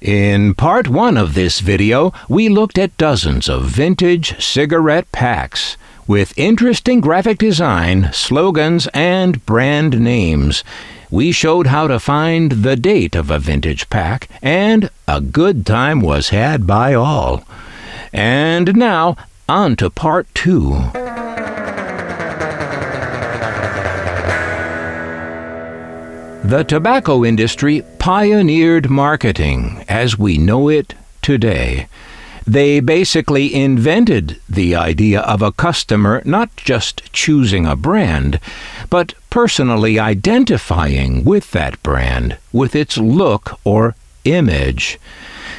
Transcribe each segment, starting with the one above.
In part 1 of this video, we looked at dozens of vintage cigarette packs with interesting graphic design, slogans, and brand names. We showed how to find the date of a vintage pack, and a good time was had by all. And now, on to part 2. The tobacco industry pioneered marketing as we know it today. They basically invented the idea of a customer not just choosing a brand, but personally identifying with that brand, with its look or image.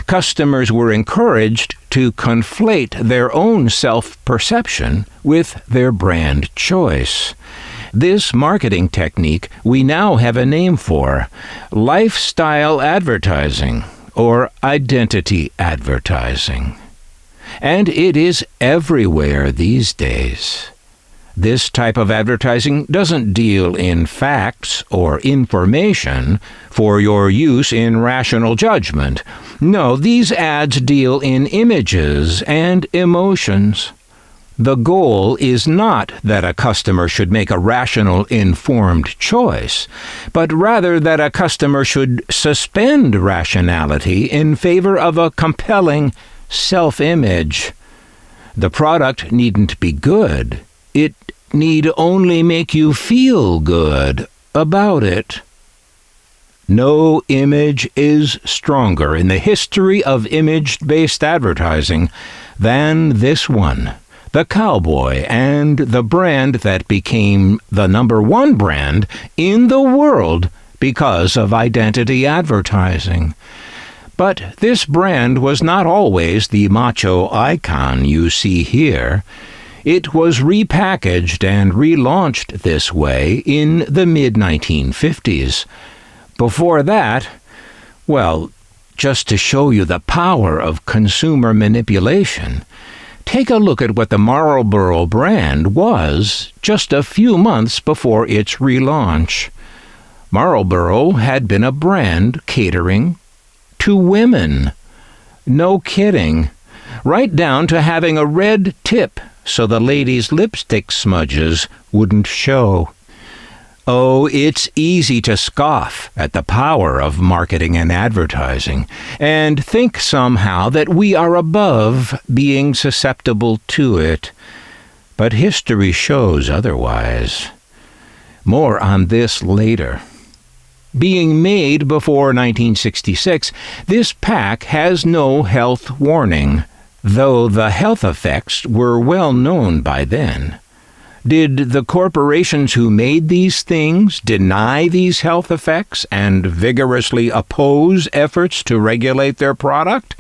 Customers were encouraged to conflate their own self-perception with their brand choice. This marketing technique we now have a name for: lifestyle advertising, or identity advertising. And it is everywhere these days. This type of advertising doesn't deal in facts or information for your use in rational judgment. No, these ads deal in images and emotions. The goal is not that a customer should make a rational, informed choice, but rather that a customer should suspend rationality in favor of a compelling self-image. The product needn't be good. It need only make you feel good about it. No image is stronger in the history of image-based advertising than this one. The cowboy, and the brand that became the #1 brand in the world because of identity advertising. But this brand was not always the macho icon you see here. It was repackaged and relaunched this way in the mid-1950s. Before that, well, just to show you the power of consumer manipulation, take a look at what the Marlboro brand was just a few months before its relaunch. Marlboro had been a brand catering to women. No kidding. Right down to having a red tip so the ladies' lipstick smudges wouldn't show. Oh, it's easy to scoff at the power of marketing and advertising and think somehow that we are above being susceptible to it. But history shows otherwise. More on this later. Being made before 1966, this pack has no health warning, though the health effects were well known by then. Did the corporations who made these things deny these health effects and vigorously oppose efforts to regulate their product?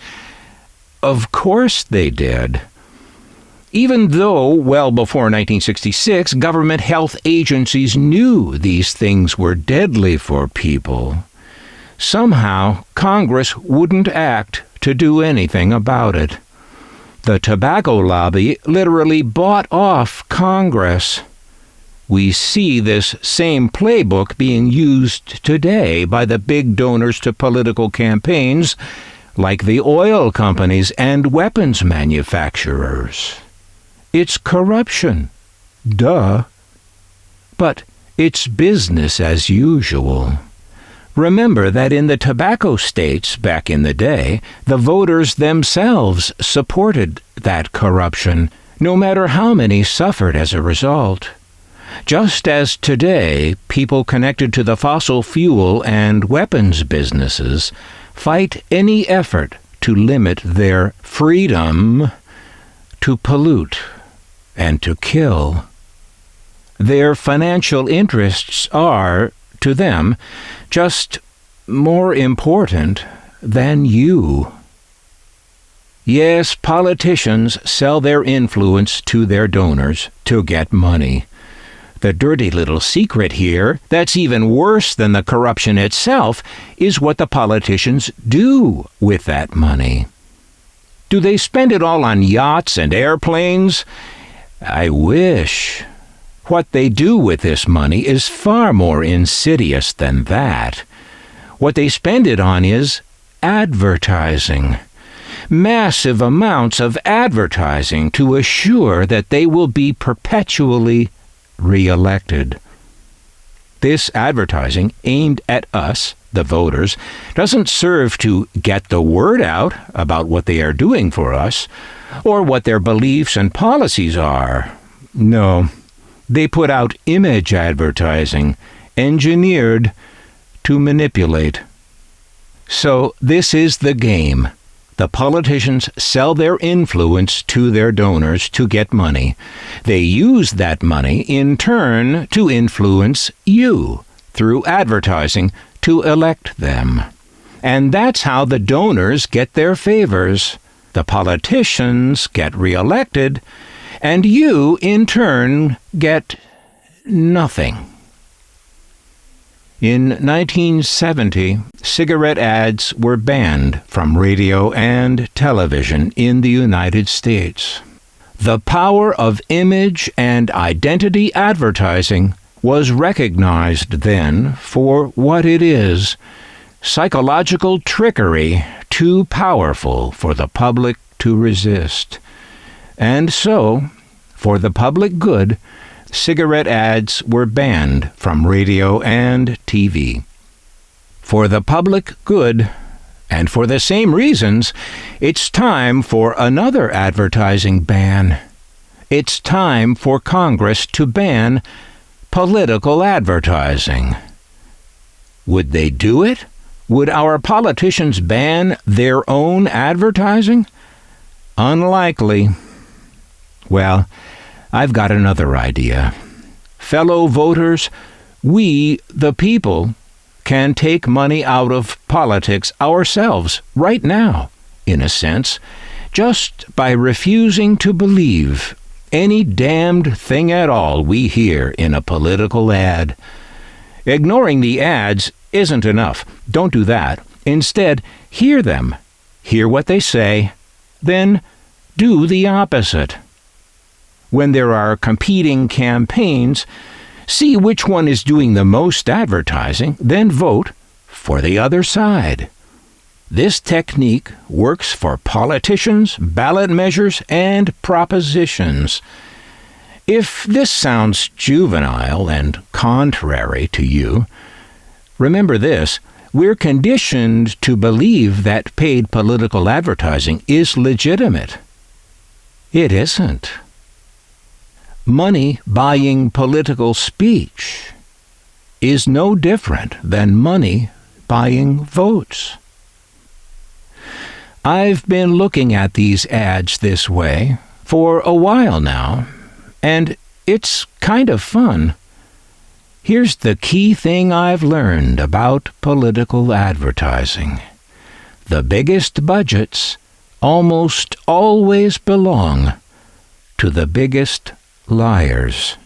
Of course they did. Even though, well before 1966, government health agencies knew these things were deadly for people, somehow Congress wouldn't act to do anything about it. The tobacco lobby literally bought off Congress. We see this same playbook being used today by the big donors to political campaigns, like the oil companies and weapons manufacturers. It's corruption. Duh. But it's business as usual. Remember that in the tobacco states back in the day, the voters themselves supported that corruption, no matter how many suffered as a result. Just as today, people connected to the fossil fuel and weapons businesses fight any effort to limit their freedom to pollute and to kill. Their financial interests are, to them, just more important than you. Yes, politicians sell their influence to their donors to get money. The dirty little secret here, that's even worse than the corruption itself, is what the politicians do with that money. Do they spend it all on yachts and airplanes? I wish. What they do with this money is far more insidious than that. What they spend it on is advertising. Massive amounts of advertising to assure that they will be perpetually reelected. This advertising aimed at us, the voters, doesn't serve to get the word out about what they are doing for us or what their beliefs and policies are. No, they put out image advertising, engineered to manipulate. So this is the game. The politicians sell their influence to their donors to get money. They use that money, in turn, to influence you through advertising to elect them. And that's how the donors get their favors. The politicians get reelected, and you, in turn, get nothing. In 1970, cigarette ads were banned from radio and television in the United States. The power of image and identity advertising was recognized then for what it is: psychological trickery too powerful for the public to resist. And so, for the public good, cigarette ads were banned from radio and TV. For the public good, and for the same reasons, it's time for another advertising ban. It's time for Congress to ban political advertising. Would they do it? Would our politicians ban their own advertising? Unlikely. Well, I've got another idea. Fellow voters, we, the people, can take money out of politics ourselves right now, in a sense, just by refusing to believe any damned thing at all we hear in a political ad. Ignoring the ads isn't enough. Don't do that. Instead, hear them. Hear what they say. Then do the opposite. When there are competing campaigns, see which one is doing the most advertising, then vote for the other side. This technique works for politicians, ballot measures, and propositions. If this sounds juvenile and contrary to you, remember this: we're conditioned to believe that paid political advertising is legitimate. It isn't. Money buying political speech is no different than money buying votes. I've been looking at these ads this way for a while now, and it's kind of fun. Here's the key thing I've learned about political advertising. The biggest budgets almost always belong to the biggest liars.